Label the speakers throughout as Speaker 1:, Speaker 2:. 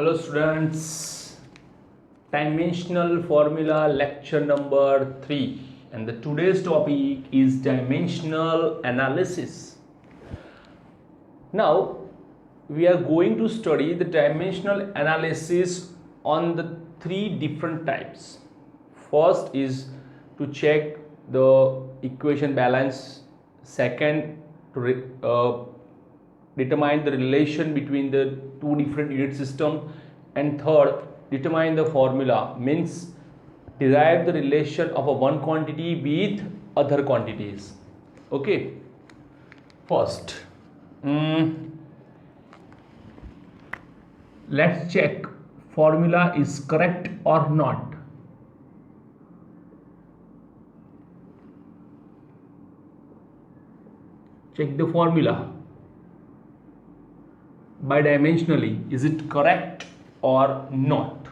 Speaker 1: Hello students, dimensional formula lecture number 3 and the today's topic is dimensional analysis. Now we are going to study the dimensional analysis on the three different types. First is to check the equation balance, second to determine the relation between the two different unit system, and third determine the formula, means derive the relation of a one quantity with other quantities. Okay, first let's check formula is correct or not. Check the formula bidimensionally, is it correct or not.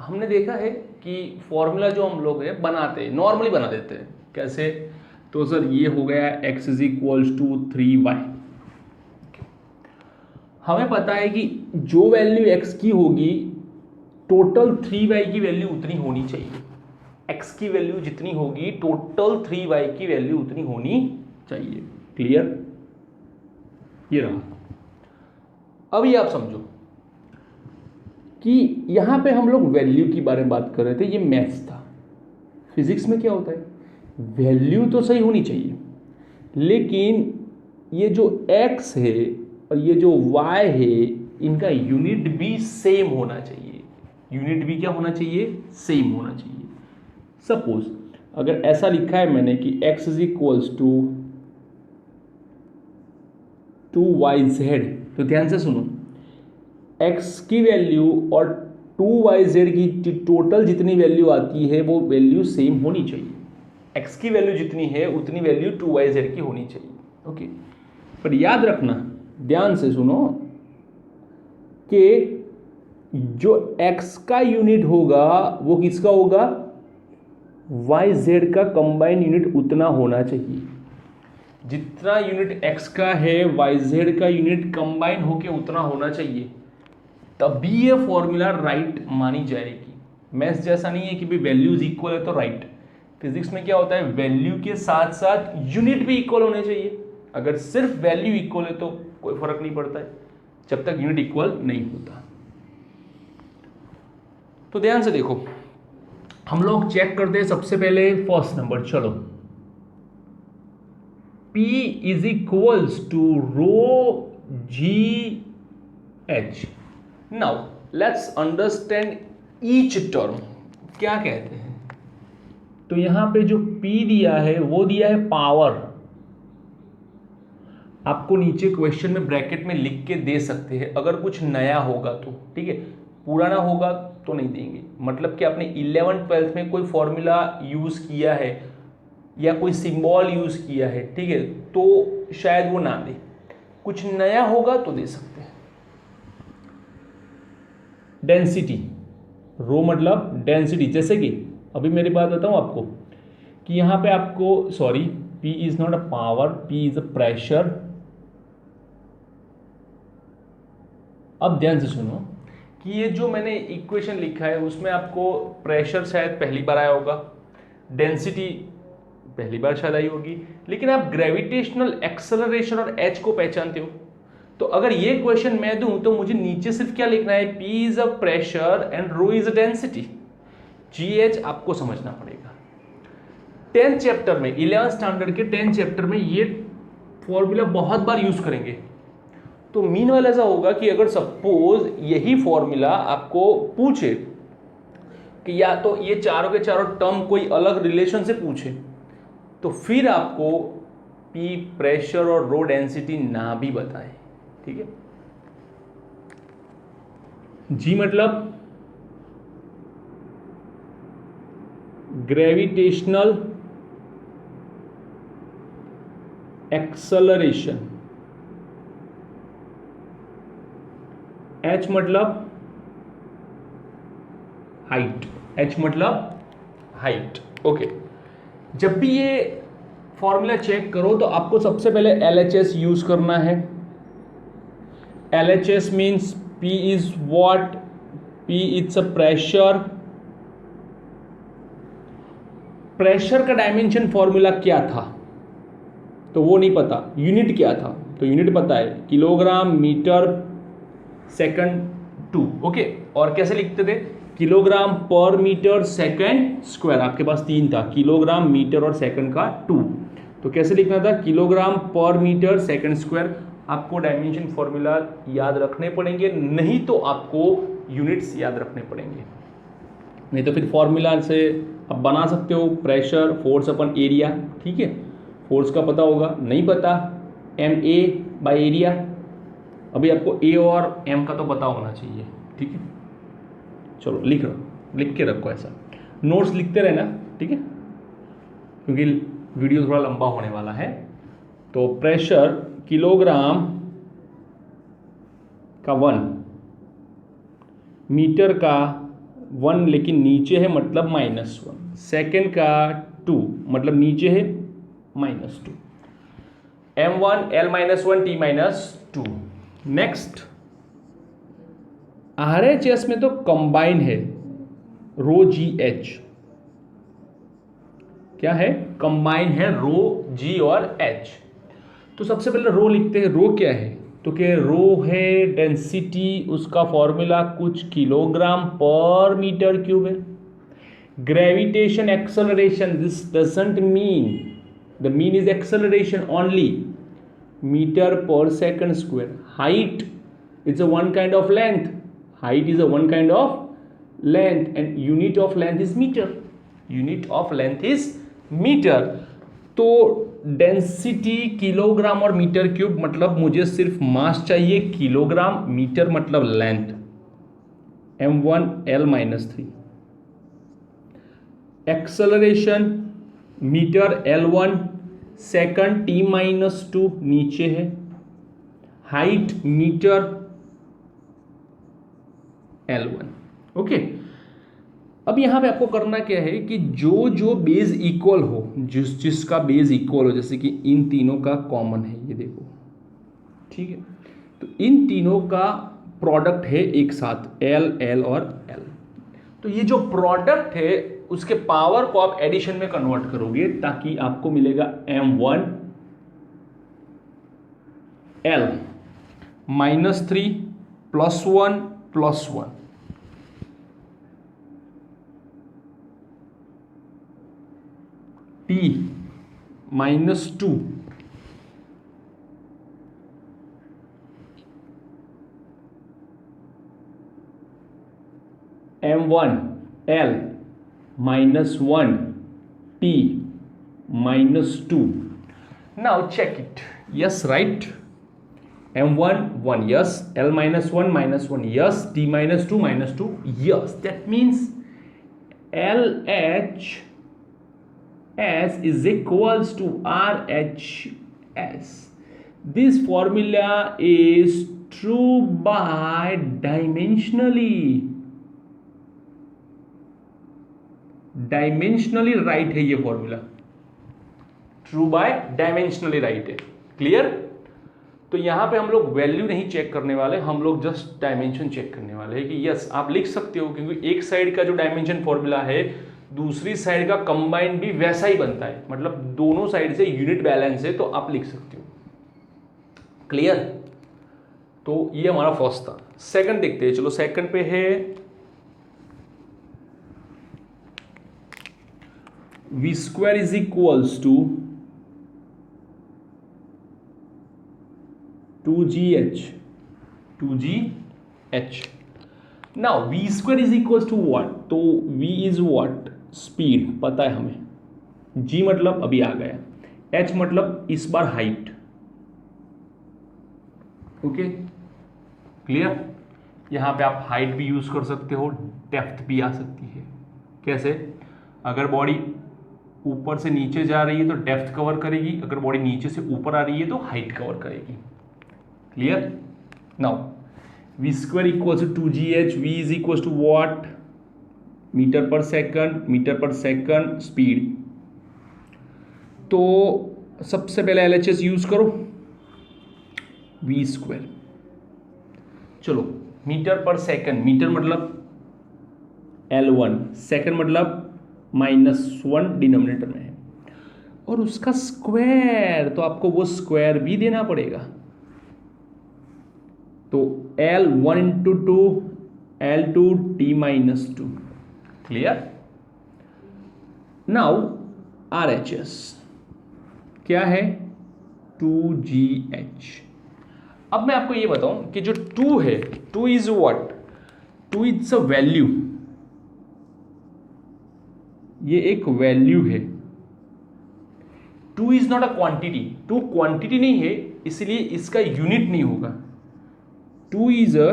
Speaker 1: हमने देखा है कि formula जो हम लोग है बनाते हैं नॉर्मली बना देते हैं. कैसे? तो सर ये हो गया x is equals to 3y. हमें पता है कि जो वैल्यू x की होगी टोटल 3y की वैल्यू उतनी होनी चाहिए. x की वैल्यू जितनी होगी टोटल 3y की वैल्यू उतनी होनी चाहिए. क्लियर? ये रहा. अब ये आप समझो कि यहां पे हम लोग वैल्यू की बारे में बात कर रहे थे. ये मैथ्स था. फिजिक्स में क्या होता है, वैल्यू तो सही होनी चाहिए लेकिन ये जो x है और ये जो y है इनका यूनिट भी सेम होना चाहिए. यूनिट भी क्या होना चाहिए? सेम होना चाहिए. सपोज अगर ऐसा लिखा है मैंने कि x is equals to 2yz, तो ध्यान से सुनो, x की वैल्यू और 2yz की टोटल जितनी वैल्यू आती है वो वैल्यू सेम होनी चाहिए. x की वैल्यू जितनी है उतनी वैल्यू 2yz की होनी चाहिए. ओके, पर याद रखना, ध्यान से सुनो कि जो x का यूनिट होगा वो किसका होगा? yz का कंबाइंड यूनिट उतना होना चाहिए. जितना यूनिट x का है yz का यूनिट कंबाइन होके उतना होना चाहिए, तभी ये फॉर्मूला राइट मानी जाएगी. मैथ्स जैसा नहीं है कि भाई वैल्यूज इक्वल है तो राइट. फिजिक्स में क्या होता है, वैल्यू के साथ साथ यूनिट भी इक्वल होने चाहिए. अगर सिर्फ वैल्यू इक्वल है तो कोई फर्क नहीं पड़ता है जब तक यूनिट इक्वल नहीं होता. तो ध्यान से देखो, हम लोग चेक करते हैं सबसे पहले फर्स्ट नंबर. चलो, P is equals to rho g h. Now let's understand each term. क्या कहते हैं? तो यहां पे जो P दिया है वो दिया है पावर. आपको नीचे क्वेश्चन में ब्रैकेट में लिख के दे सकते हैं अगर कुछ नया होगा तो. ठीक है, पुराना होगा तो नहीं देंगे. मतलब कि आपने 11th-12th में कोई फॉर्मूला यूज किया है या कोई सिंबल यूज किया है, ठीक है, तो शायद वो ना दे. कुछ नया होगा तो दे सकते हैं. डेंसिटी, रो मतलब डेंसिटी. जैसे कि अभी मेरी बात बताऊं आपको कि यहां पे आपको, sorry, P is not a power, P is a pressure. अब ध्यान से सुनो कि ये जो मैंने इक्वेशन लिखा है उसमें आपको प्रेशर शायद पहली बार आया होगा, डेंसिटी पहली बार शायद आई होगी, लेकिन आप ग्रेविटेशनल एक्सेलरेशन और h को पहचानते हो. तो अगर ये क्वेश्चन मैं दूं तो मुझे नीचे सिर्फ क्या लिखना है? P is a pressure and rho is a density. GH आपको समझना पड़ेगा. 10th चैप्टर में, 11th स्टैंडर्ड के 10th चैप्टर में ये फॉर्मूला बहुत बार यूज करेंगे. तो मीन वाला ऐसा होगा कि अगर सपोज यही फॉर्मूला आपको पूछे कि या तो ये चारों के चारों टर्म कोई अलग रिलेशन से पूछे तो फिर आपको P प्रेशर और रो डेंसिटी ना भी बताए. ठीक है, G मतलब ग्रेविटेशनल एक्सेलरेशन, H मतलब हाइट. H मतलब हाइट. ओके, जब भी ये फॉर्मूला चेक करो तो आपको सबसे पहले LHS यूज करना है. LHS means P is what? P it's a pressure. Pressure का डायमेंशन फॉर्मूला क्या था तो वो नहीं पता, यूनिट क्या था तो यूनिट पता है, किलोग्राम मीटर सेकंड 2। ओके, और कैसे लिखते थे? Kilogram per metre second square, आपके पास 3 था, किलोग्राम मीटर और सेकंड का 2, तो कैसे लिखना था? Kilogram per metre second square. आपको डायमेंशन फॉर्मूला याद रखने पड़ेंगे, नहीं तो आपको यूनिट्स याद रखने पड़ेंगे, नहीं तो फिर फॉर्मूला से आप बना सकते हो प्रेशर फोर्स अपन एरिया। ठीक है, फोर्स का पता होगा, नहीं पता MA बाय एरिया। अभी आपको A और M का तो पता होना चाहिए। ठीक है, चलो लिख के रखो, ऐसा नोट्स लिखते रहना। ठीक है, क्योंकि वीडियो थोड़ा लंबा होने वाला है। तो प्रेशर किलोग्राम का 1, मीटर का 1 लेकिन नीचे है मतलब -1, सेकंड का 2 मतलब नीचे है -2, M1 L-1 T-2। Next RHS में तो कंबाइन है, रो GH क्या है? कंबाइन है रो G और H। तो सबसे पहले रो लिखते हैं। रो क्या है? तो क्या रो है डेंसिटी, उसका फॉर्मूला कुछ किलोग्राम पर मीटर क्यूब है। Gravitation acceleration, this doesn't mean, the mean is acceleration only, metre पर second square. Height is a one kind of length, height is a one kind of length and unit of length is metre, unit of length is metre. तो density kilogram और metre cube, मतलब मुझे सिर्फ mass चाहिए, kilogram, metre मतलब length, M1 L-3। Acceleration metre L1, second T-2 नीचे है, height metre L1। Okay, अब यहां पे आपको करना क्या है कि जो बेस इक्वल हो, जिसका बेस इक्वल हो, जैसे कि इन तीनों का कॉमन है, ये देखो। ठीक है, तो इन तीनों का प्रोडक्ट है एक साथ, L और L। तो ये जो प्रोडक्ट है उसके पावर को आप एडिशन में कन्वर्ट करोगे, ताकि आपको मिलेगा M1 L -3 +1 +1 T -2 M1 L -1 T -2। Now check it. Yes, right? M1 1, yes. L -1 -1, yes. T -2 -2, yes. That means LHS is equals to RHS. This formula is true by dimensionally right है ये formula, true bye dimensionally right है। Clear? तो यहां पे हम लोग value नहीं check करने वाले, हम लोग जस्ट डायमेंशन चेक करने वाले हैं कि यस आप लिख सकते हो, क्योंकि एक साइड का जो डायमेंशन फॉर्मूला है दूसरी साइड का कंबाइन भी वैसा ही बनता है, मतलब दोनों साइड से यूनिट बैलेंस है, तो आप लिख सकते हो। क्लियर? तो ये हमारा फर्स्ट था। सेकंड देखते हैं, चलो सेकंड पे है V square is equals to 2GH। Now V square is equals to what? तो V is what? स्पीड पता है हमें, G मतलब अभी आ गया, H मतलब इस बार हाइट। Okay, clear? यहां पे आप हाइट भी यूज कर सकते हो, डेप्थ भी आ सकती है। कैसे? अगर बॉडी ऊपर से नीचे जा रही है तो डेप्थ कवर करेगी, अगर बॉडी नीचे से ऊपर आ रही है तो हाइट कवर करेगी। Clear? Now V square equals to 2GH, V is equals to what? Meter पर सेकंड स्पीड। तो सबसे पहले LHS यूज करो, V square चलो मीटर पर सेकंड, मीटर मतलब L1, सेकंड मतलब -1 डिनोमिनेटर में है, और उसका स्क्वायर, तो आपको वो स्क्वायर भी देना पड़ेगा। तो L1 into 2 L2 t-2, clear. Now RHS क्या है, 2GH। अब मैं आपको ये बताऊं कि जो 2 है, 2 is what, 2 is a value, ये एक वैल्यू है। 2 is not a quantity, 2 quantity नहीं है, इसलिए इसका यूनिट नहीं होगा। 2 इज अ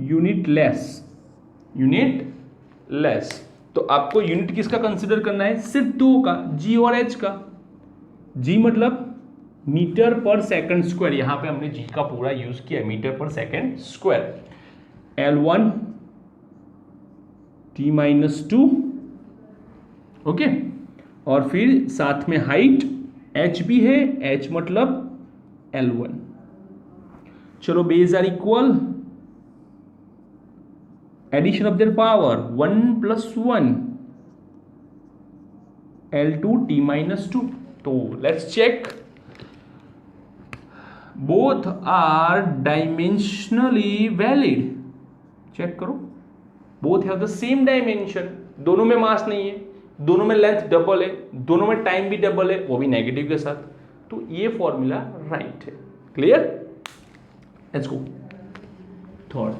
Speaker 1: यूनिटलेस, यूनिटलेस। तो आपको यूनिट किसका कंसिडर करना है, सिर्फ 2 का, G और H का। G मतलब मीटर पर सेकंड स्क्वायर, यहां पे हमने G का पूरा यूज किया, मीटर पर second square. L1 t-2, okay, और फिर साथ में हाइट H भी है, H मतलब L1। चलो base are equal, addition of their power 1 + 1 L2 t-2। तो let's check, both are dimensionally valid. Check करो, both have the same dimension, दोनों में मास नहीं है, दोनों में लेंथ डबल है, दोनों में टाइम भी डबल है, वो भी नेगेटिव के साथ। तो ये फॉर्मूला राइट है, clear. Let's go third.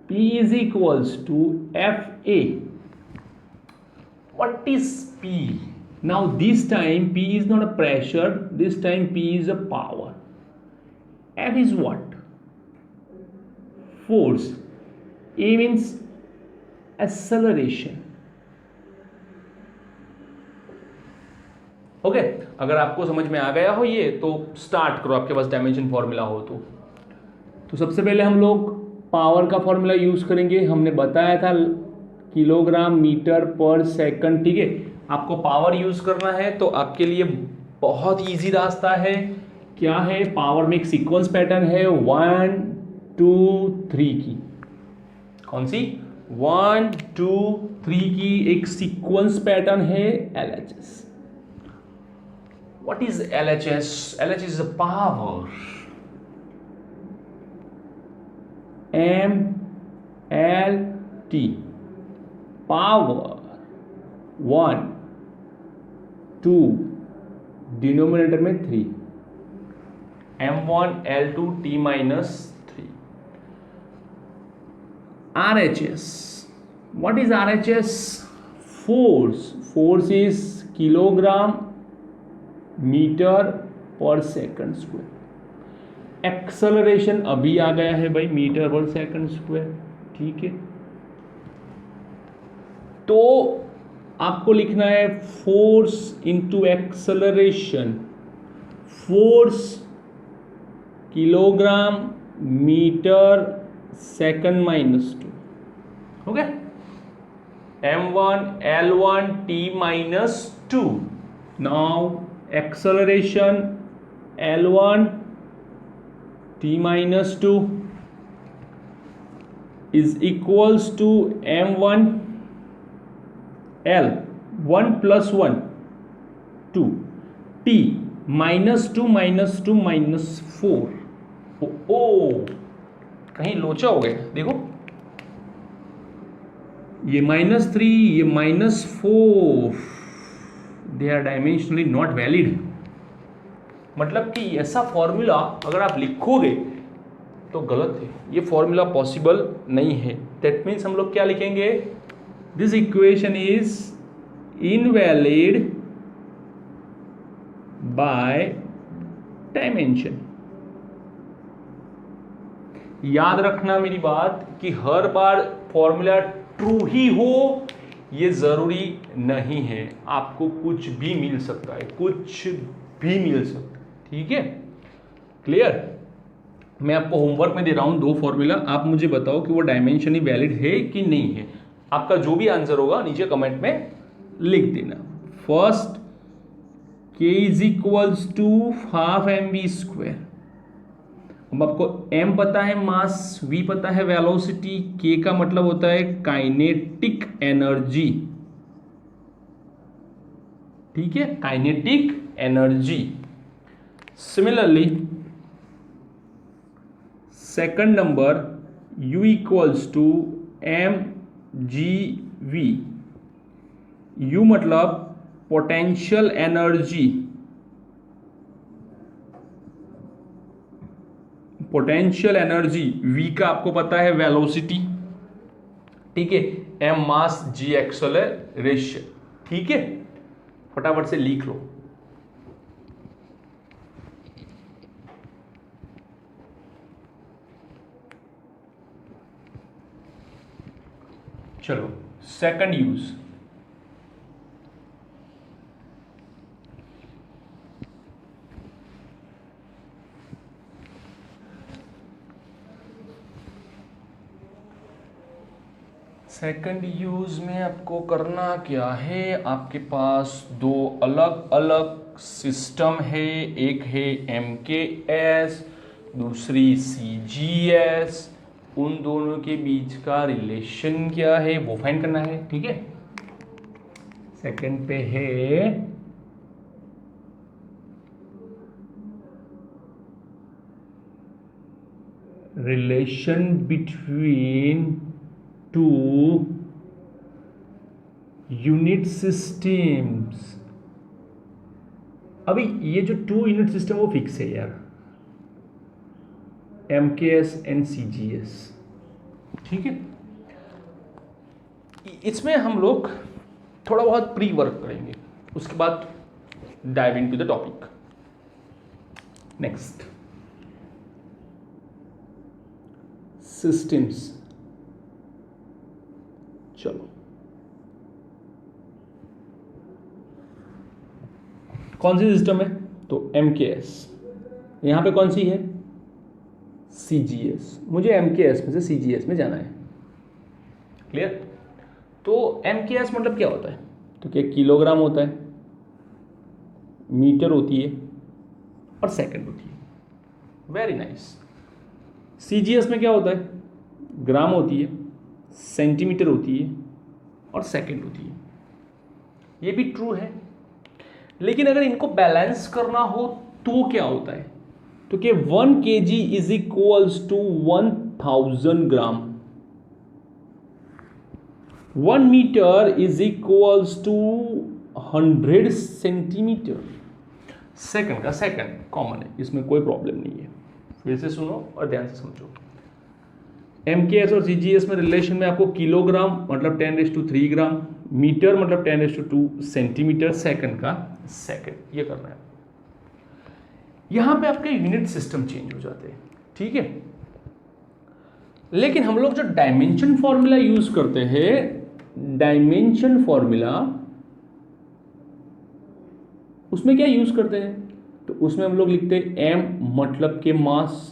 Speaker 1: P is equals to FA. What is P? Now this time P is not a pressure, this time P is a power. F is what? Force. A means acceleration. Okay, अगर आपको समझ में आ गया हो ये, तो start करो, आपके पास डायमेंशन फॉर्मूला हो तो सबसे पहले हम लोग पावर का फॉर्मूला यूज करेंगे। हमने बताया था किलोग्राम मीटर पर सेकंड, ठीक है। आपको पावर यूज करना है तो आपके लिए बहुत इजी रास्ता है। क्या है, पावर में एक सीक्वेंस पैटर्न है 1 2 3 की। कौन सी, 1 2 3 की एक सीक्वेंस पैटर्न है LHS। What is LHS? LHS is a power, MLT, power 1 2 denominator में 3, M1 L2 t-3। RHS, what is RHS? Force is kilogram meter पर सेकंड स्क्वायर। एक्सेलरेशन अभी आ गया है भाई, मीटर पर सेकंड स्क्वायर, ठीक है। तो आपको लिखना है force into acceleration, force kilogram meter second -2, okay. M1 L1 t-2। Now acceleration L1 t-2 is equals to M1 L 1 + 1 2 t -2 -2 -4। ओ कहीं लोचा हो गया, देखो ये -3 ये -4, they are dimensionally not valid. मतलब कि ऐसा फॉर्मूला अगर आप लिखोगे तो गलत है, ये फॉर्मूला पॉसिबल नहीं है। दैट मीन्स हम लोग क्या लिखेंगे, this equation is invalid by dimension. याद रखना मेरी बात कि हर बार फॉर्मूला ट्रू ही हो ये जरूरी नहीं है, आपको कुछ भी मिल सकता है, कुछ भी मिल सकता है, ठीक है, क्लियर। मैं आपको होमवर्क में दे रहा हूं 2 फॉर्मूला, आप मुझे बताओ कि वो डायमेंशनली वैलिड है कि नहीं है। आपका जो भी आंसर होगा नीचे कमेंट में लिख देना। First k is equals to half mv²। अब आपको m पता है मास, v पता है वेलोसिटी, k का मतलब होता है काइनेटिक एनर्जी, ठीक है, kinetic energy. Similarly second number u equals to mgv। u मतलब potential energy, potential energy, v का आपको पता है वेलोसिटी, ठीक है, m मास, g एक्सेलरेशन, ठीक है, फटाफट से लिख लो। चलो सेकंड यूज, सेकंड यूज में आपको करना क्या है, आपके पास दो अलग अलग सिस्टम है, एक है MKS, दूसरी CGS, उन दोनों के बीच का रिलेशन क्या है वो फाइंड करना है, ठीक है। सेकंड पे है relation between two unit systems. अभी ये जो टू यूनिट सिस्टम वो फिक्स है यार, MKS एंड CGS, ठीक है। इसमें हम लोग थोड़ा बहुत प्री वर्क करेंगे, उसके बाद dive into the topic. Next, systems. चलो कौन सी सिस्टम है, तो MKS, यहां पे कौन सी है, CGS, मुझे MKS में से CGS में जाना है, क्लियर। तो MKS मतलब क्या होता है, तो क्या किलोग्राम होता है, मीटर होती है और सेकंड होती है, वेरी नाइस। CGS में क्या होता है, ग्राम होती है, सेंटीमीटर होती है और सेकंड होती है, ये भी ट्रू है। लेकिन अगर इनको बैलेंस करना हो तो क्या होता है, तो कि 1 kg is equals to 1000 gram, 1 meter is equals to 100 centimeter. Second का सेकंड कॉमन है, इसमें कोई प्रॉब्लम नहीं है। फिर से सुनो और ध्यान से समझो। MKS और CGS में रिलेशन में आपको किलोग्राम मतलब 10⁻³ ग्राम, मीटर मतलब 10⁻² सेंटीमीटर, सेकंड का सेकंड, ये करना है। यहां पे आपके यूनिट सिस्टम चेंज हो जाते हैं, ठीक है। लेकिन हम लोग जो डायमेंशन फॉर्मूला यूज करते हैं, डायमेंशन फॉर्मूला, उसमें क्या यूज करते हैं, तो उसमें हम लोग लिखते हैं m मतलब के मास,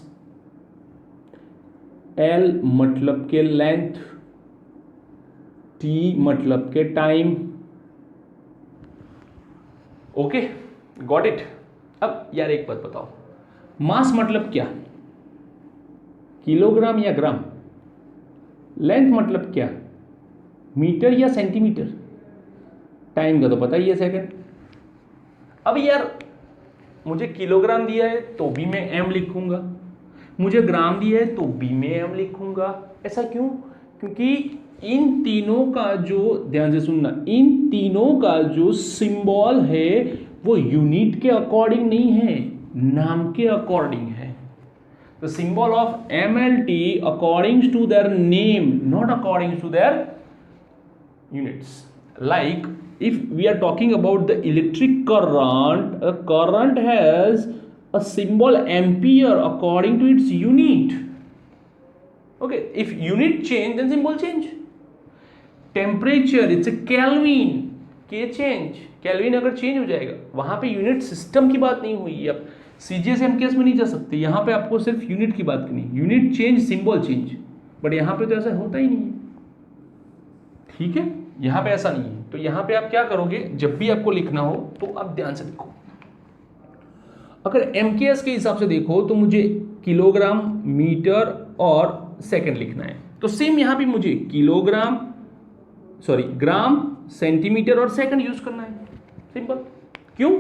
Speaker 1: L मतलब के लेंथ, T मतलब के टाइम, ओके, गॉट इट। अब यार एक बात बताओ, मास मतलब क्या, किलोग्राम या ग्राम, लेंथ मतलब क्या, मीटर या सेंटीमीटर, टाइम का तो पता ही है सेकंड। अब यार मुझे किलोग्राम दिया है तो भी मैं m लिखूंगा, मुझे ग्राम दिया है तो भी मैं m लिखूंगा। ऐसा क्यों, क्योंकि इन तीनों का जो, ध्यान से सुनना, इन तीनों का जो सिंबल है वो यूनिट के अकॉर्डिंग नहीं है, नाम के अकॉर्डिंग है। The symbol of MLT according to their name, not according to their units. Like if we are talking about the electric current, a current has a symbol ampere according to its unit. Okay, if unit change then symbol change. Temperature, it's a Kelvin, K change, Kelvin अगर change हो जाएगा, वहां पे unit system की बात नहीं हुई। अब CGS MKS में नहीं जा सकते, यहां पे आपको सिर्फ यूनिट की बात करनी, unit change symbol change, but यहां पे तो ऐसा होता ही नहीं है, ठीक है, यहां पे ऐसा नहीं है। तो यहां पे आप क्या करोगे, जब भी आपको लिखना हो तो आप ध्यान से लिखो। अगर MKS के हिसाब से देखो तो मुझे किलोग्राम, मीटर और सेकंड लिखना है, तो सेम यहां भी मुझे किलोग्राम, सॉरी ग्राम, सेंटीमीटर और सेकंड यूज करना है। सिंपल। क्यों?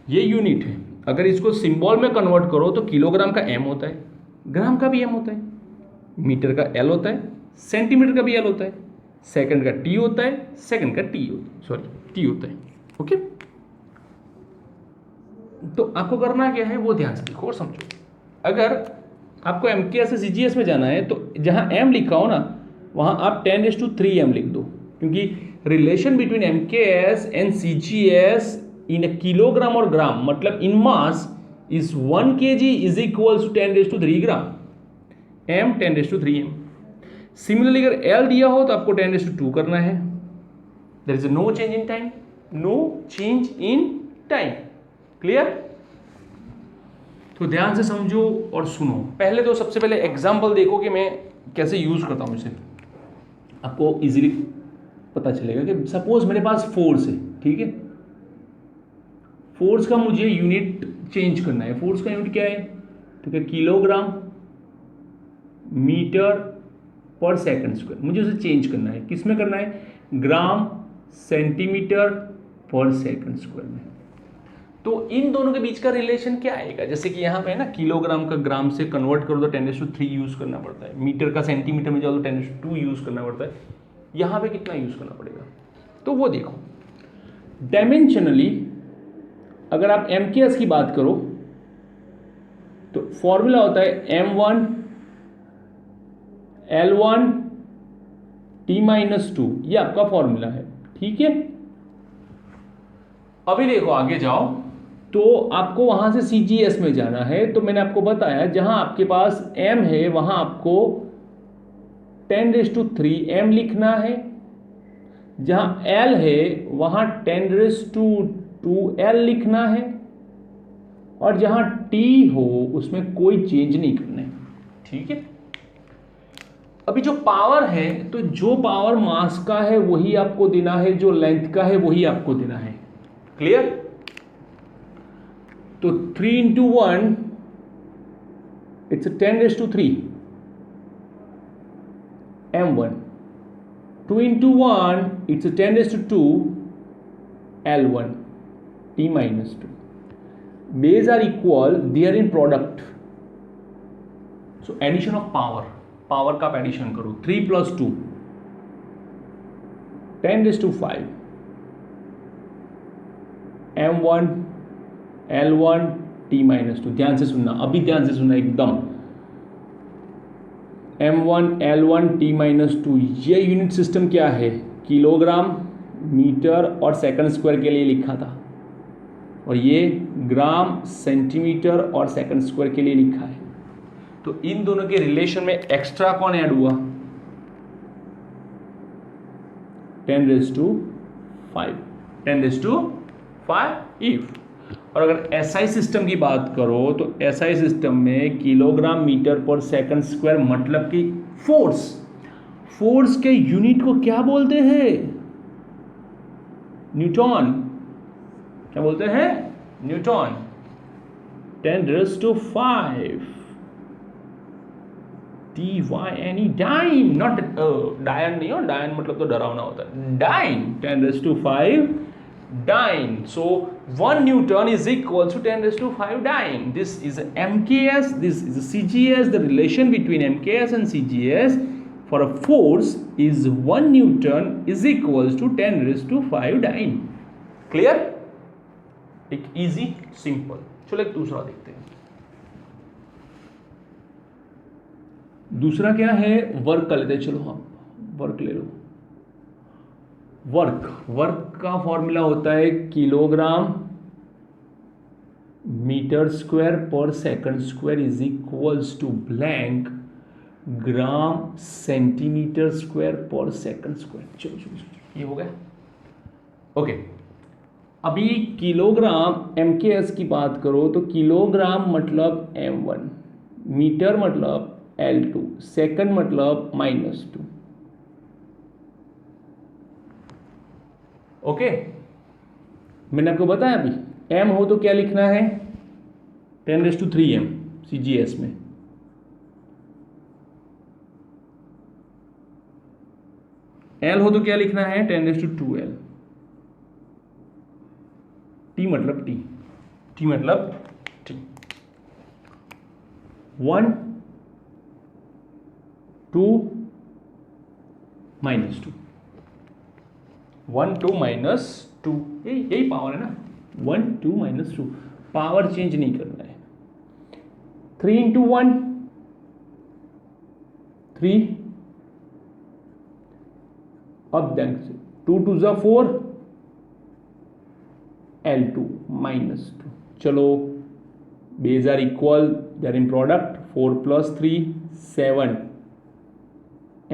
Speaker 1: ये यूनिट है, अगर इसको सिंबल में कन्वर्ट करो तो किलोग्राम का M होता है, ग्राम का भी M होता है, मीटर का L होता है, सेंटीमीटर का भी L होता है, सेकंड का T होता है, सेकंड का T होता है। ओके, तो आपको करना क्या है वो ध्यान से लिखो और समझो। अगर आपको MKS से CGS में जाना है तो जहां M लिखा हो ना वहां आप 10⁻³ M लिख दो, क्योंकि relation between MKS and CGS in a kilogram और ग्राम, मतलब in mass, is 1 kg is equals to 10⁻³ gram, M 10⁻³ M। Similarly अगर L दिया हो तो आपको 10⁻² करना है। There is no change in time, no change in time. Clear? तो ध्यान से समझो और सुनो। पहले तो सबसे पहले एग्जांपल देखो कि मैं कैसे यूज करता हूं इसे, आपको इजीली पता चलेगा कि सपोज मेरे पास फोर्स है, ठीक है, फोर्स का मुझे यूनिट चेंज करना है। फोर्स का यूनिट क्या है? ठीक है, किलोग्राम मीटर पर सेकंड स्क्वायर, मुझे उसे चेंज करना है। किस में करना है? ग्राम सेंटीमीटर पर सेकंड स्क्वायर में। तो इन दोनों के बीच का रिलेशन क्या आएगा? जैसे कि यहाँ पे है ना, किलोग्राम का ग्राम से कन्वर्ट करो तो 10⁻³ यूज करना पड़ता है, मीटर का सेंटीमीटर में जाओ तो 10⁻² यूज करना पड़ता है। यहाँ पे कितना यूज करना पड़ेगा तो वो देखो। डायमेंशनली अगर आप MKS की बात करो तो फॉर्मूला होता है M1 L1 T-2, ये आपका फॉर्मूला है, ठीक है। अभी देखो आगे जाओ तो आपको वहां से CGS में जाना है, तो मैंने आपको बताया जहां आपके पास M है वहां आपको 10⁻³ M लिखना है, जहां L है वहां 10⁻² L लिखना है, और जहां T हो उसमें कोई चेंज नहीं करना है, ठीक है। अभी जो पावर है, तो जो पावर मास का है वही आपको देना है, जो लेंथ का है वही आपको देना है। क्लियर? तो 3 into 1 it's a 10⁻³ M1, 2 into 1 it's a 10⁻² L1 T-2. Base are equal, they are in product, so addition of power का आप एडिशन करो, 3 + 2 10⁵ M1 L1 T-2। ध्यान से सुनना, अभी ध्यान से सुनना एकदम। M1 L1 T-2, ये यूनिट सिस्टम क्या है? किलोग्राम, मीटर और सेकंड स्क्वायर के लिए लिखा था, और ये ग्राम, सेंटीमीटर और सेकंड स्क्वायर के लिए लिखा है। तो इन दोनों के रिलेशन में एक्स्ट्रा कौन ऐड हुआ? 10⁵, 10⁵. और अगर SI सिस्टम की बात करो तो SI सिस्टम में किलोग्राम मीटर पर सेकंड स्क्वायर, मतलब कि फोर्स के यूनिट को क्या बोलते हैं? न्यूटन। क्या बोलते हैं? न्यूटन। 10⁵. DYNE, डाइन, नॉट डायन नहीं हो, डायन मतलब तो डरावना होता है, dyne, 10⁵ dyne. So 1 Newton is equal to 10⁵ dyne. This is MKS, this is CGS. The relation between MKS and CGS for a force is 1 Newton is equals to 10⁵ dyne. Clear? एक इजी सिंपल। चलो एक दूसरा देखते हैं। दूसरा क्या है? Work का लेते हैं। चलो हाँ, वर्क ले लो। वर्क का फॉर्मूला होता है किलोग्राम मीटर स्क्वायर पर second square is equals to blank gram centimeter square पर सेकंड स्क्वायर। चलो ये हो गया। ओके, अभी किलोग्राम MKS की बात करो तो किलोग्राम मतलब M1, मीटर मतलब L2, सेकंड मतलब -2। ओके, मैंने आपको बताया अभी, m हो तो क्या लिखना है 10⁻³ m CGS में, L हो तो क्या लिखना है 10⁻²L, T मतलब T, T मतलब T, 1 2 -2, 1 2 -2, यही पावर है ना, 1 2 -2, पावर चेंज नहीं करना है। 3 × 1 3, अब ध्यान से 2 2 ज़ा 4, L2 -2, चलो bases are equal, they are in product, 4 + 3 7,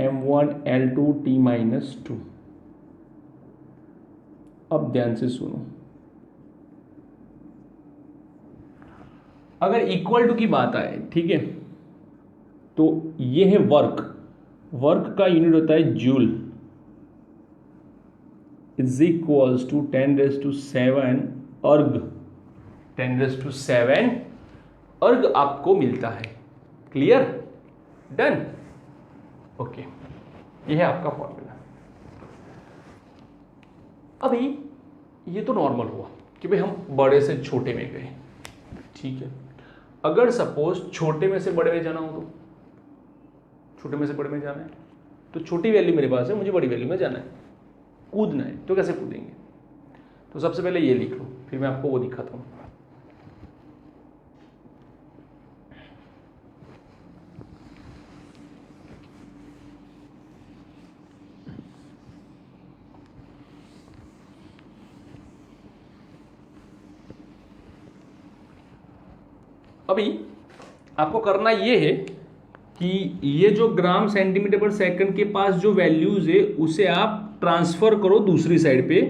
Speaker 1: M1 L2 T -2। अब ध्यान से सुनो, अगर इक्वल टू की बात आए, ठीक है, तो ये है वर्क, वर्क का यूनिट होता है जूल, इज इक्वल्स टू 10⁻7 अर्ग, 10⁻7 अर्ग आपको मिलता है। क्लियर, डन, ओके, ये है आपका फॉर्मूला। अभी ये तो नॉर्मल हुआ कि भाई हम बड़े से छोटे में गए, ठीक है। अगर सपोज छोटे में से बड़े में जाना हो, तो छोटे में से बड़े में जाना है, तो छोटी वैल्यू मेरे पास है, मुझे बड़ी वैल्यू में जाना है, कूदना है, तो कैसे कूदेंगे? तो सबसे पहले ये लिख लो, फिर मैं आपको वो दिखाता हूँ। अभी आपको करना ये है कि ये जो ग्राम सेंटीमीटर पर सेकंड के पास जो वैल्यूज है उसे आप ट्रांसफर करो दूसरी साइड पे,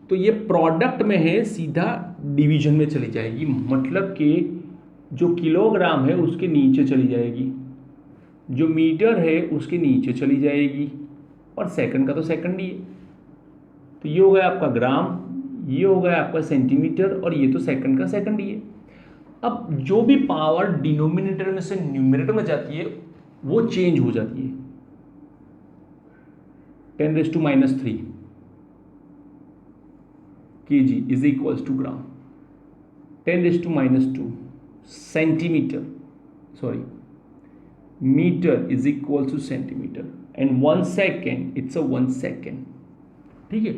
Speaker 1: तो ये प्रोडक्ट में है, सीधा डिवीजन में चली जाएगी, मतलब कि जो किलोग्राम है उसके नीचे चली जाएगी, जो मीटर है उसके नीचे चली जाएगी, और सेकंड का तो सेकंड ही है, तो ये हो गया आपका ग्राम, ये हो गया आपका सेंटीमीटर, और ये तो सेकंड का सेकंड ही है। अब जो भी पावर डिनोमिनेटर में से न्यूमरेटर में जाती है वो चेंज हो जाती है, 10⁻³ kg is equals to gram, 10⁻² centimeter, sorry meter is equals to centimeter, and 1 second it's a 1 second, ठीक है।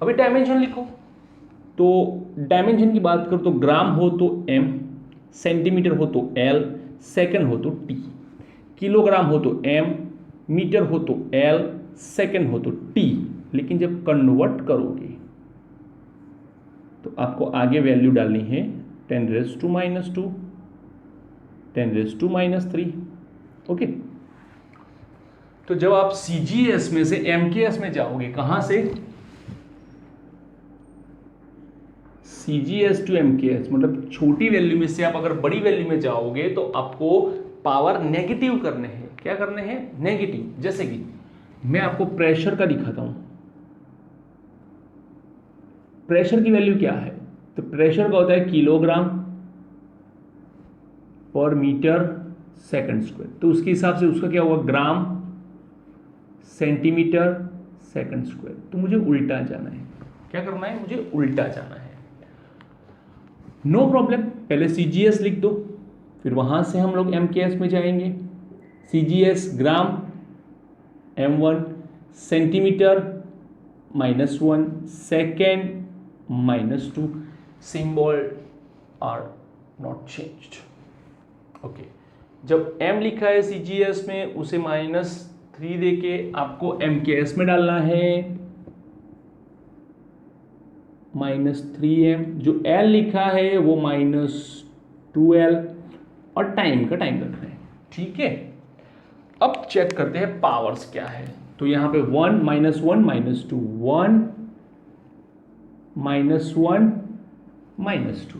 Speaker 1: अभी डायमेंशन लिखो, तो डायमेंशन की बात करो तो ग्राम हो तो m, सेंटीमीटर हो तो L, सेकंड हो तो T, किलोग्राम हो तो M, मीटर हो तो L, सेकंड हो तो T। लेकिन जब कन्वर्ट करोगे तो आपको आगे वैल्यू डालनी है 10⁻², 10⁻³ ओके। तो जब आप CGS में से MKS में जाओगे, कहां से CGS to MKS, मतलब छोटी वैल्यू में से आप अगर बड़ी वैल्यू में जाओगे तो आपको पावर नेगेटिव करने हैं। क्या करने हैं? नेगेटिव। जैसे कि मैं आपको प्रेशर का दिखाता हूं, प्रेशर की वैल्यू क्या है, तो प्रेशर का होता है kilogram per metre second square, तो उसके हिसाब से उसका क्या हुआ, ग्राम सेंटीमीटर सेकंड स्क्वायर। तो मुझे उल्टा जाना है, क्या करना है, मुझे उल्टा जाना है। नो प्रॉब्लम, पहले CGS लिख दो, फिर वहां से हम लोग MKS में जाएंगे। CGS gram, M1 centimeter -1 second -2, symbol are not changed okay. जब M लिखा है CGS में उसे -3 देके आपको MKS में डालना है, -3m। जो L लिखा है वो -2L, और टाइम का टाइम रखना है, ठीक है। अब चेक करते हैं पावर्स क्या है, तो यहां पे 1 -1 -2, 1 -1 -2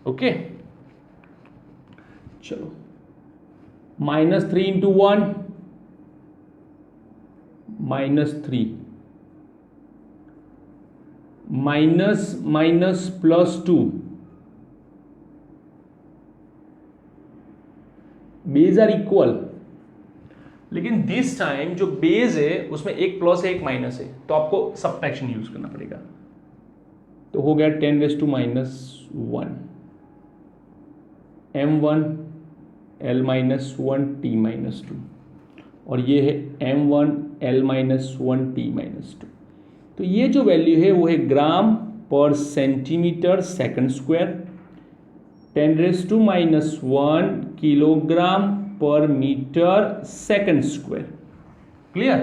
Speaker 1: ओके। चलो -3 × 1 -3, minus minus +2, bases are equal, लेकिन दिस टाइम जो बेज है उसमें एक प्लस है एक माइनस है, तो आपको सबट्रैक्शन यूज करना पड़ेगा। तो हो गया 10⁻⁻1 m1 l-1 t-2, और ये है m1 l-1 t-2। तो ये जो वैल्यू है वो है ग्राम पर centimetre second square, 10⁻⁻1 kilogram per metre second square. Clear?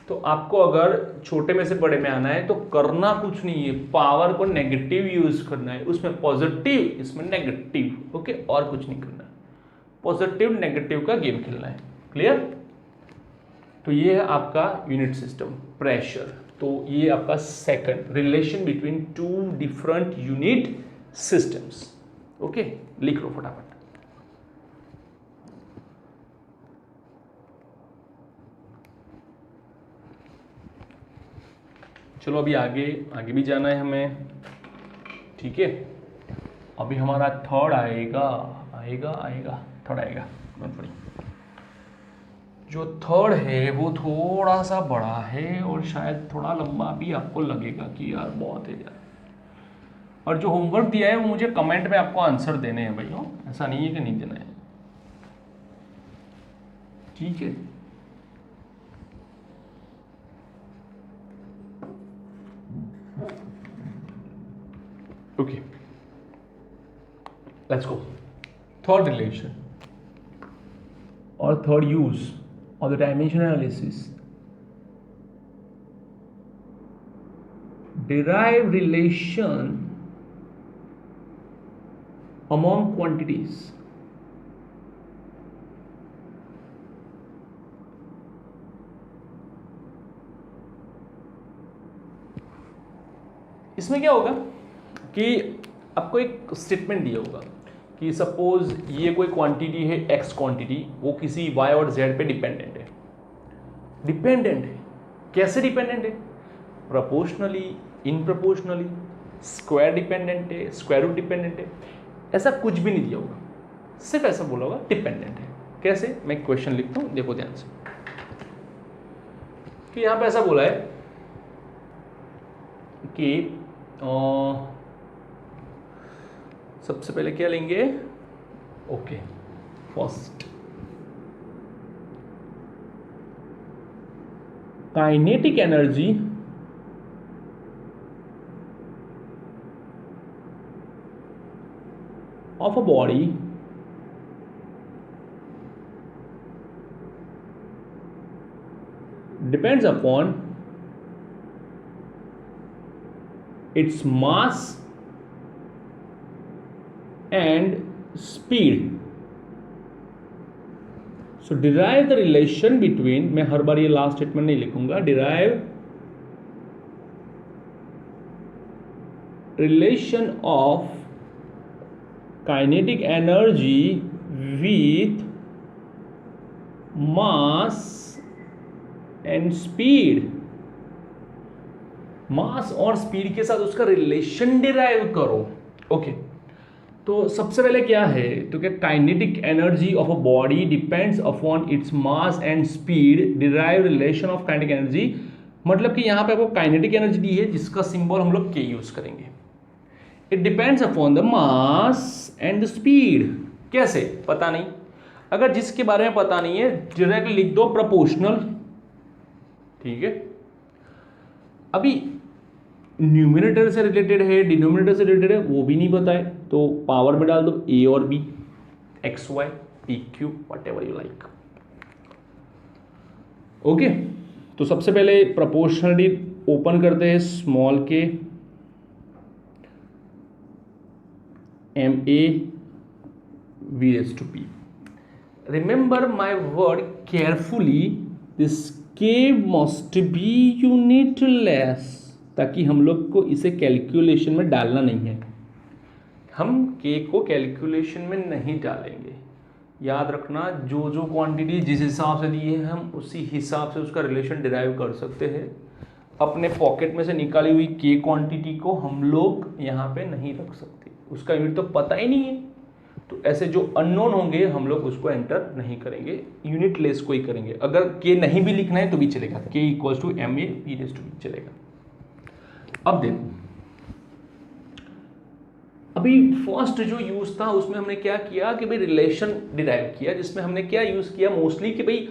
Speaker 1: तो आपको अगर छोटे में से बड़े में आना है तो करना कुछ नहीं है, पावर को नेगेटिव यूज करना है, उसमें पॉजिटिव इसमें नेगेटिव। ओके, और कुछ नहीं करना है, पॉजिटिव नेगेटिव का गेम खेलना है। क्लियर? तो ये है आपका यूनिट सिस्टम प्रेशर। तो ये आपका second relation between two different unit systems. Okay, लिख लो फटाफट। चलो अभी आगे भी जाना है हमें, ठीक है। अभी हमारा थर्ड थर्ड आएगा। जो थर्ड है वो थोड़ा सा बड़ा है और शायद थोड़ा लंबा भी आपको लगेगा कि यार बहुत है यार। और जो होमवर्क दिया है वो मुझे कमेंट में आपको आंसर देने हैं भाइयों, ऐसा नहीं है कि नहीं देना है, ठीक है। Okay, let's go. Third relation or third use of the dimension analysis. Derive relation among quantities. इसमें क्या होगा कि आपको एक स्टेटमेंट दिया होगा कि सपोज ये कोई क्वांटिटी है x क्वांटिटी, वो किसी y और z पे डिपेंडेंट है। डिपेंडेंट है, कैसे डिपेंडेंट है? प्रोपोर्शनली, इन प्रोपोर्शनली, स्क्वायर डिपेंडेंट है, स्क्वायर रूट डिपेंडेंट है, ऐसा कुछ भी नहीं दिया होगा, सिर्फ ऐसा बोला होगा डिपेंडेंट है। कैसे? मैं क्वेश्चन लिखता हूँ, देखो ध्यान से कि यहाँ पे ऐसा बोला है कि सबसे पहले क्या लेंगे? Okay, first kinetic energy of a body depends upon its mass and speed. So derive the relation between, मैं हर बार ये लास्ट स्टेटमेंट नहीं लिखूंगा, derive relation of kinetic energy with mass and speed. मास और स्पीड के साथ उसका रिलेशन डिराइव करो। Okay, तो सबसे पहले क्या है? तो क्या kinetic energy of a body depends upon its mass and speed, derive relation of kinetic energy. मतलब कि यहाँ पे आपको काइनेटिक एनर्जी दी है जिसका सिंबल हम लोग के यूज करेंगे। It depends upon the mass and the speed. कैसे? पता नहीं। अगर जिसके बारे में पता नहीं है डायरेक्टली लिख दो प्रोपोर्शनल, ठीक है। अभी न्यूमिनेटर से रिलेटेड है, डिनोमिनेटर से रिलेटेड है, वो भी नहीं पता है, तो पावर में डाल दो a और b, x y p q whatever you like. Okay, तो सबसे पहले प्रोपोर्शनलिटी ओपन करते हैं, स्मॉल के ma v raised to p. Remember my word carefully, this k must be unitless, ताकि हम लोग को इसे कैलकुलेशन में डालना नहीं है। हम k को कैलकुलेशन में नहीं डालेंगे। याद रखना, जो जो क्वांटिटी जिस हिसाब से दी है हम उसी हिसाब से उसका रिलेशन डिराइव कर सकते हैं। अपने पॉकेट में से निकाली हुई के क्वांटिटी को हम लोग यहाँ पे नहीं रख सकते, उसका यूनिट तो पता ही नहीं है। तो ऐसे जो अननोन होंगे हम लोग उसको एंटर नहीं करेंगे, यूनिट लेस को ही करेंगे। अगर के नहीं भी लिखना है तो भी चलेगा, K equals to M A P raise to B चलेगा। अब देखो, अभी फर्स्ट जो यूज था उसमें हमने क्या किया कि भाई रिलेशन डिराइव किया, जिसमें हमने क्या यूज किया मोस्टली कि भाई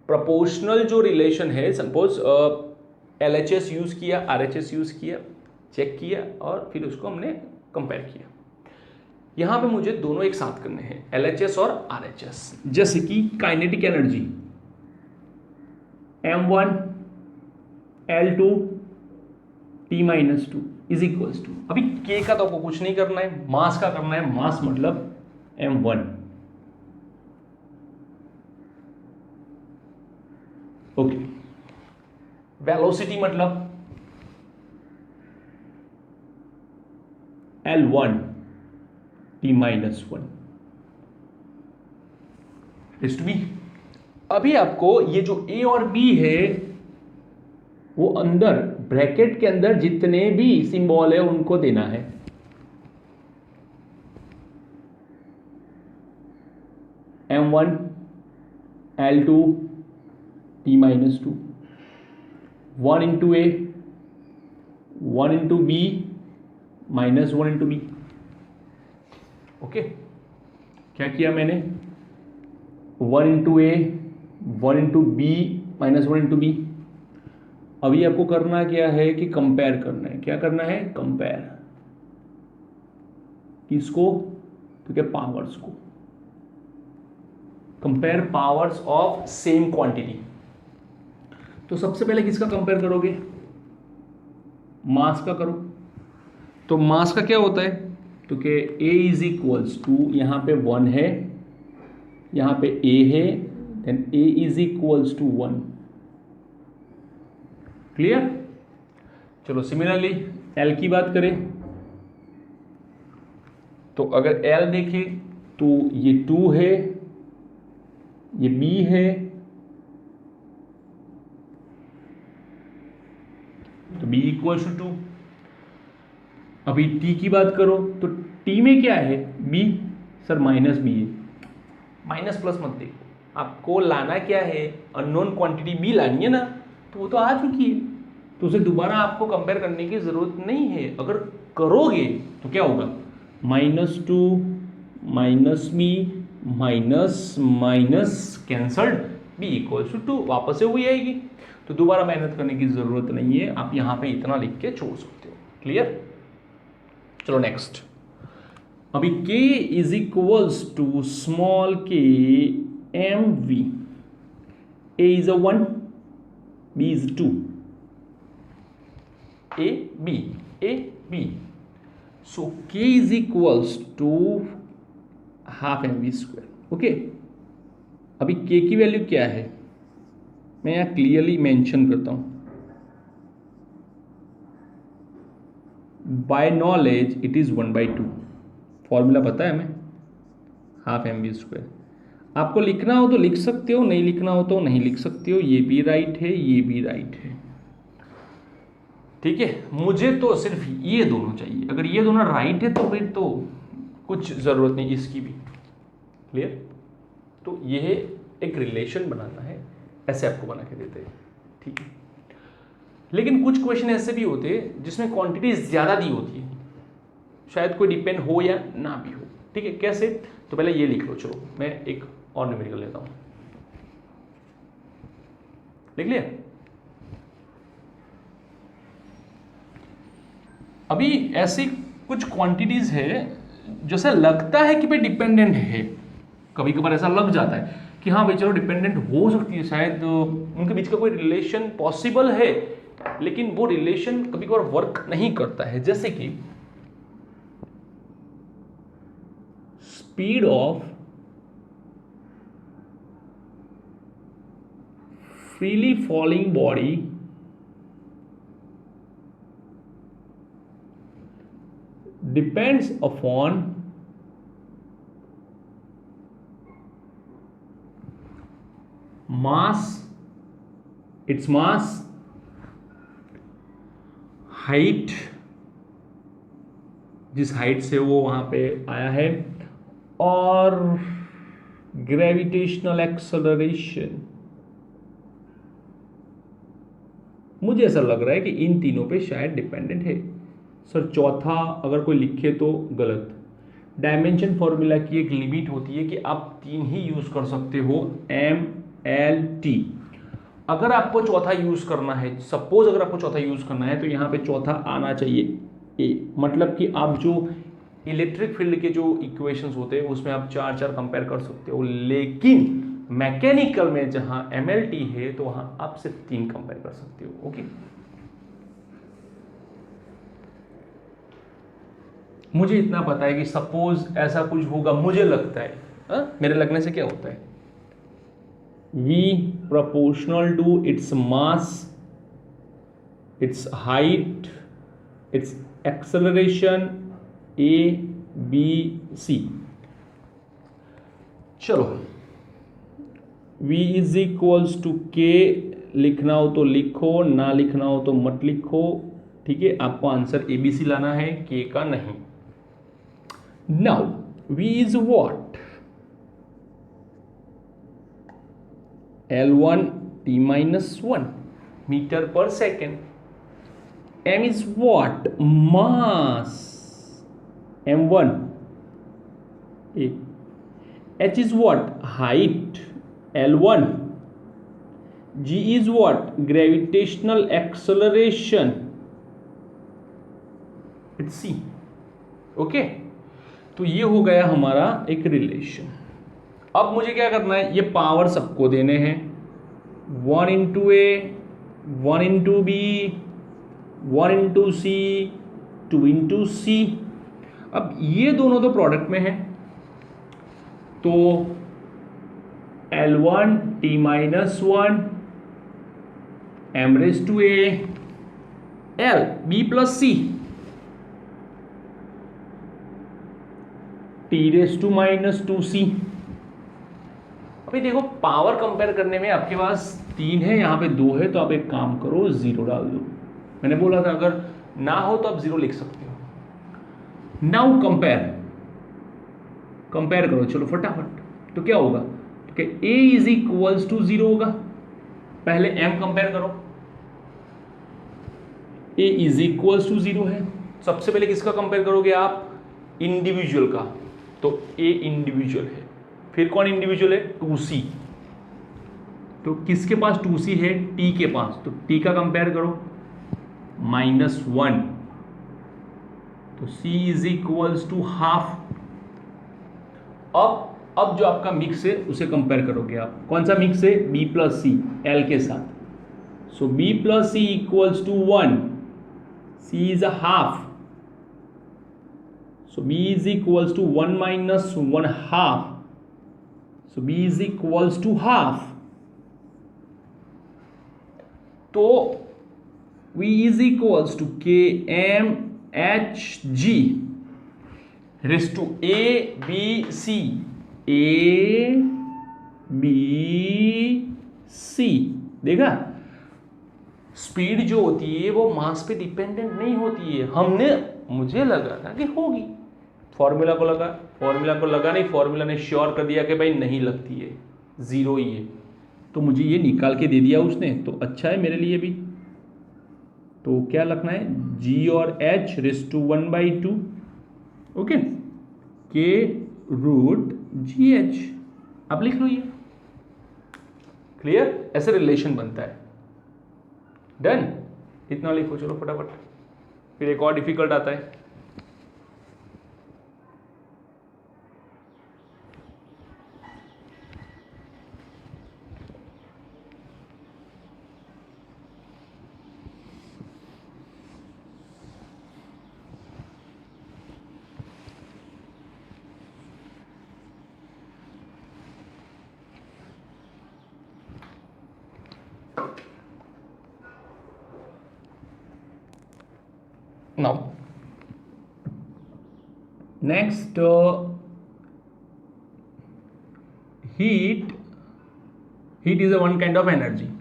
Speaker 1: प्रोपोर्शनल जो रिलेशन है, सपोज LHS यूज किया, RHS यूज किया, चेक किया और फिर उसको हमने कंपेयर किया। यहां पे मुझे दोनों एक साथ करने हैं, LHS और RHS। जैसे कि kinetic energy M1 L2 T-2 is equals to, अभी K का तो आपको कुछ नहीं करना है, मास का करना है। मास मतलब M1, ओके। वेलोसिटी मतलब L1 T-1 is to be. अभी आपको ये जो A और B है वो अंदर ब्रैकेट के अंदर जितने भी सिंबल है उनको देना है। M1 L2 T-2, 1 into A, 1 into B, minus 1 into B। Okay, क्या किया मैंने, 1 into A, 1 into B, minus 1 into B। अभी आपको करना क्या है कि कंपेयर करना है। क्या करना है, कंपेयर किसको, तो क्या पावर्स को, compare powers of same quantity. तो सबसे पहले किसका कंपेयर करोगे, मास का करो। तो मास का क्या होता है, तो कि A इज इक्वल्स टू, यहाँ पे 1 है, यहाँ पे A है, then A is equals to 1। Clear. चलो सिमिलरली L की बात करें तो अगर L देखें तो ये 2 है, ये B है, तो B इक्वल्स टू 2। अभी T की बात करो तो T में क्या है, B, सर माइनस B है। माइनस प्लस मत देखो, आपको लाना क्या है, अननोन क्वांटिटी B लानी है ना, तो वो तो आ चुकी है, तो उसे दोबारा आपको कंपेयर करने की जरूरत नहीं है। अगर करोगे तो क्या होगा, -2 -B minus minus cancelled, B equals to 2 वापस से वही आएगी। तो दोबारा मेहनत करने की जरूरत नहीं है, आप यहाँ पे इतना लिख के छोड़ सकते हो। क्लियर। चलो नेक्स्ट, अभी K is equals to small k mv, A is 1, B is 2, A B, so K is equals to half mv square. Okay, अभी K की वैल्यू क्या है, मैं यहाँ क्लियरली मेंशन करता हूँ, by knowledge it is 1/2। Formula पता है हमें, हाफ mv स्क्वायर। आपको लिखना हो तो लिख सकते हो, नहीं लिखना हो तो नहीं लिख सकते हो, ये भी राइट है, ये भी राइट है। ठीक है, मुझे तो सिर्फ ये दोनों चाहिए, अगर ये दोनों राइट है तो फिर तो कुछ ज़रूरत नहीं इसकी भी। क्लियर। तो ये एक रिलेशन बनाना है, ऐसे आपको बना के देते हैं। ठीक है, लेकिन कुछ क्वेश्चन ऐसे भी होते हैं जिसमें क्वांटिटी ज़्यादा दी होती है, शायद कोई डिपेंड हो या ना भी हो। ठीक है, कैसे, तो पहले ये लिख लो। चलो मैं एक और न्यूमेरिकल लेता हूँ, लिख लिया। अभी ऐसी कुछ क्वांटिटीज है जैसे लगता है कि भाई डिपेंडेंट है, कभी कभार ऐसा लग जाता है कि हाँ भाई चलो डिपेंडेंट हो सकती है, शायद उनके बीच का कोई रिलेशन पॉसिबल है, लेकिन वो रिलेशन कभी कभार वर्क नहीं करता है। जैसे कि speed of freely falling body depends upon mass, its mass height, जिस हाइट से वो वहां पे आया है, और ग्रेविटेशनल एक्सेलरेशन। मुझे ऐसा लग रहा है कि इन तीनों पे शायद डिपेंडेंट है। सर चौथा अगर कोई लिखे तो गलत। डायमेंशन फॉर्मूला की एक लिमिट होती है कि आप 3 ही यूज कर सकते हो, एम एल टी। अगर आपको चौथा यूज करना है, सपोज अगर आपको चौथा यूज करना है, तो यहाँ पे चौथा आना चाहिए ए। मतलब कि आप जो इलेक्ट्रिक फील्ड के जो इक्वेशंस होते हैं उसमें आप 4 कंपेयर कर सकते हो, लेकिन मैकेनिकल में जहां एमएलटी है तो वहां आप सिर्फ 3 कंपेयर कर सकते हो। ओके, मुझे इतना पता है कि सपोज ऐसा कुछ होगा, मुझे लगता है, मेरे लगने से क्या होता है, v proportional to its mass, its height, its acceleration, a b c। चलो, v is equals to k, लिखना हो तो लिखो, ना लिखना हो तो मत लिखो, ठीक है। आपको आंसर ABC लाना है, k का नहीं। Now v is what, L1 t-1 metre per second. m is what, mass, m1 a। h is what, height, L1। g is what, gravitational acceleration, it's c। Okay, तो ये हो गया हमारा एक रिलेशन। अब मुझे क्या करना है, ये पावर सबको देने हैं, 1 इंटू ए, 1 इंटू बी, 1 इंटू सी, 2 इंटू सी। अब ये दोनों तो प्रोडक्ट में है, तो L1 t-1 m raise to A, L b plus C t raise to -2c। अभी देखो, पावर कंपेयर करने में आपके पास 3 है, यहाँ पे 2 है, तो आप एक काम करो, 0 डाल दो। मैंने बोला था अगर ना हो तो आप 0 लिख सकते हो। नाउ कंपेयर करो, चलो फटाफट। तो क्या होगा, तो a इज इक्वल्स टू 0 होगा। पहले m कंपेयर करो, a इज इक्वल्स टू 0 है। सबसे पहले किसका कंपेयर करोगे आप, इंडिविजुअल का, तो a इंडिविजुअल है। फिर कौन इंडिविजुअल है, 2c, तो किसके पास 2c है, t के पास, तो t का कंपेयर करो, -1, तो c is equals to half. अब जो आपका मिक्स है उसे कंपेयर करोगे आप, कौन सा मिक्स है, b प्लस सी l के साथ। So b plus C equals to 1, c is a half, so b is equals to 1 minus 1 half, so b is equals to half। तो v is equals to km hg raised to a b c, a b c। देखा, speed जो होती है वो मास पे dependent नहीं होती है। मुझे लगा था कि होगी, फॉर्मूला को लगा नहीं, फॉर्मूला ने श्योर कर दिया कि भाई नहीं लगती है, 0 ही है, तो मुझे ये निकाल के दे दिया उसने, तो अच्छा है मेरे लिए भी। तो क्या लिखना है, g और h raise to 1/2, okay, k root gh। अब लिख लो ये, क्लियर, ऐसे रिलेशन बनता है। डन, इतना लिखो, चलो फटाफट। फिर एक और डिफिकल्ट आता है, now next, heat is a one kind of energy.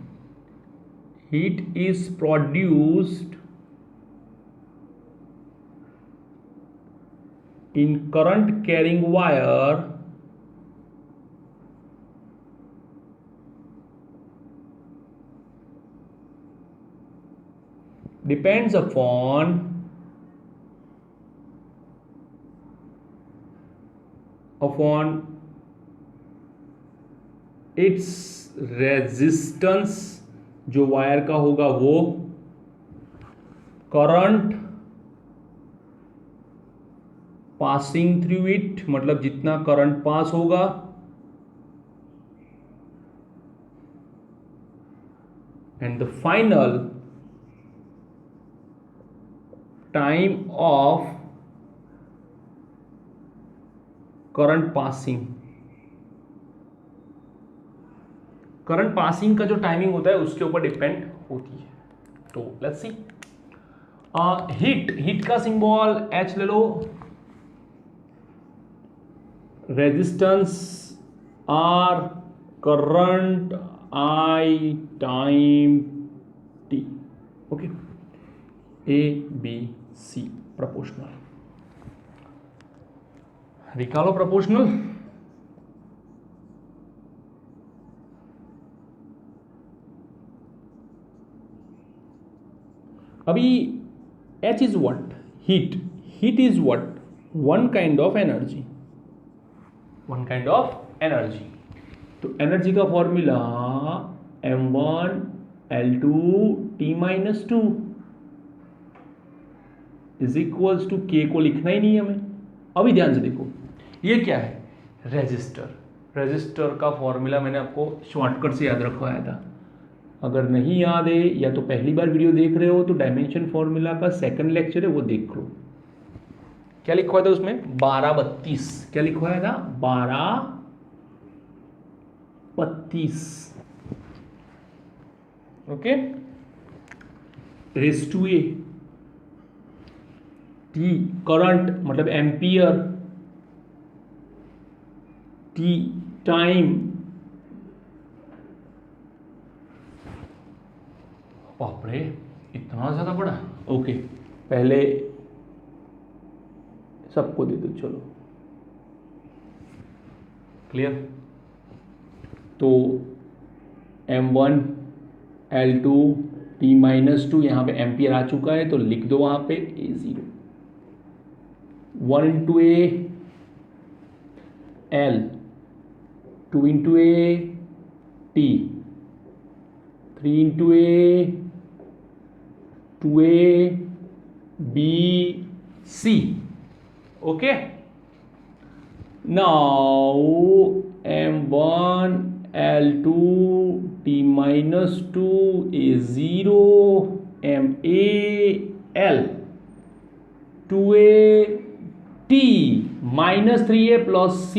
Speaker 1: Heat is produced in current carrying wire depends upon its resistance, जो वायर का होगा वो करंट पासिंग थ्रू इट, मतलब जितना करंट पास होगा, and the final time of current passing. Current passing का जो timing होता है उसके ऊपर डिपेंड होती है। तो लेट्स सी, हीट का सिंबल H ले लो, resistance R, current I, time T। Okay, A B C proportional, निकालो प्रोपोर्शनल। अभी H is what? Heat. Heat is what? One kind of energy. One kind of energy. तो energy का formula m1 L2 T minus 2 is equals to K को लिखना ही नहीं है हमें। अभी ध्यान से देखो, ये क्या है? रेजिस्टर। रेजिस्टर का फॉर्मूला मैंने आपको शॉर्टकट से याद रखवाया था। अगर नहीं याद है या तो पहली बार वीडियो देख रहे हो तो डायमेंशन फॉर्मूला का सेकंड लेक्चर है वो देख लो। क्या लिखवाया था उसमें? 1232। क्या लिखवाया था? 1232। Okay, raise to A T, current मतलब एम्पियर, टी टाइम, बापरे इतना ज़्यादा बड़ा। ओके, पहले सबको दे दो, चलो क्लियर। तो m1 L2 T माइनस 2, यहाँ पे एम्पियर आ चुका है तो लिख दो वहाँ पे A0, 1 into A L, 2 into A T, 3 into A 2a b c। okay, now m1 L2 T minus 2 is 0, ma L 2a T minus 3a plus c,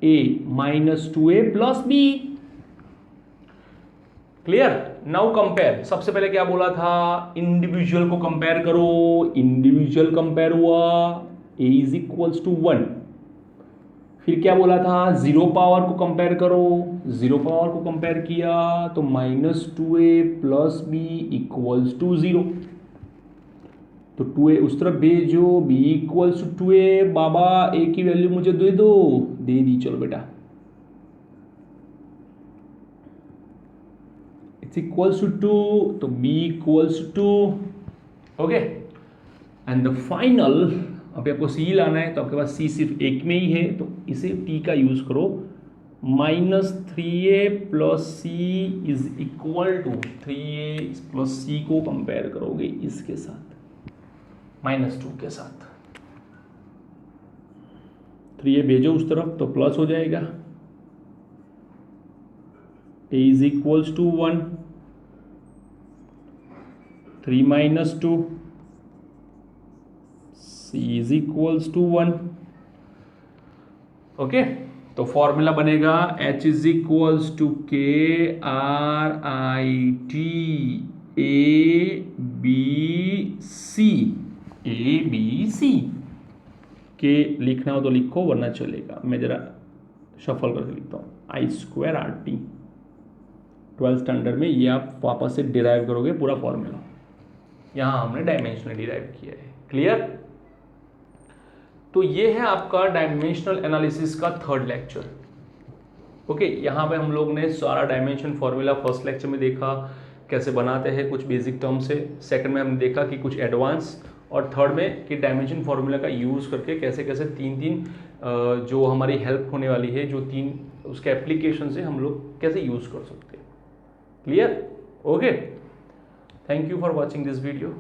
Speaker 1: a minus 2a plus b। Clear? Now compare. सबसे पहले क्या बोला था? Individual को compare करो। Individual compare हुआ, a is equals to 1। फिर क्या बोला था? जीरो पावर को कंपेयर करो। जीरो पावर को कंपेयर किया तो -2a plus B equals to 0। तो 2a उस तरफ भेजो, b इक्वल्स टू 2a। बाबा a की वैल्यू मुझे दे दो, दे दी। चलो बेटा, इट्स इक्वल्स टू 2, तो b equals to 2। Okay, and the final, अभी आपको c लाना है तो आपके पास c सिर्फ एक में ही है, तो इसे t का यूज करो। -3a plus c is equal to 3a plus c को कंपेयर करोगे इसके साथ, -2 के साथ। 3a भेजो उस तरफ तो प्लस हो जाएगा। a is equals to 1, 3 minus 2, c is equals to 1। Okay, तो फॉर्मूला बनेगा h is equals to K R I T A B C. A B C के लिखना हो तो लिखो, वरना चलेगा। मैं जरा शफल करके लिखता हूँ, I² RT। 12th स्टैंडर्ड में ये आप वापस से डिराइव करोगे पूरा फॉर्मूला। यहाँ हमने डायमेंशनल डिराइव किया है। क्लियर? तो ये है आपका डायमेंशनल एनालिसिस का थर्ड लेक्चर। ओके, यहाँ पे हम लोग ने सारा डायमेंशन फॉर्मूला फर्स्ट लेक्चर में देखा कैसे बनाते हैं कुछ बेसिक टर्म से, सेकंड में हमने देखा कि कुछ एडवांस, और थर्ड में कि डायमेंशन फॉर्मूला का यूज़ करके कैसे कैसे तीन जो हमारी हेल्प होने वाली है, जो तीन उसके एप्लीकेशन से हम लोग कैसे यूज़ कर सकते हैं। Clear? Okay, thank you for watching this video.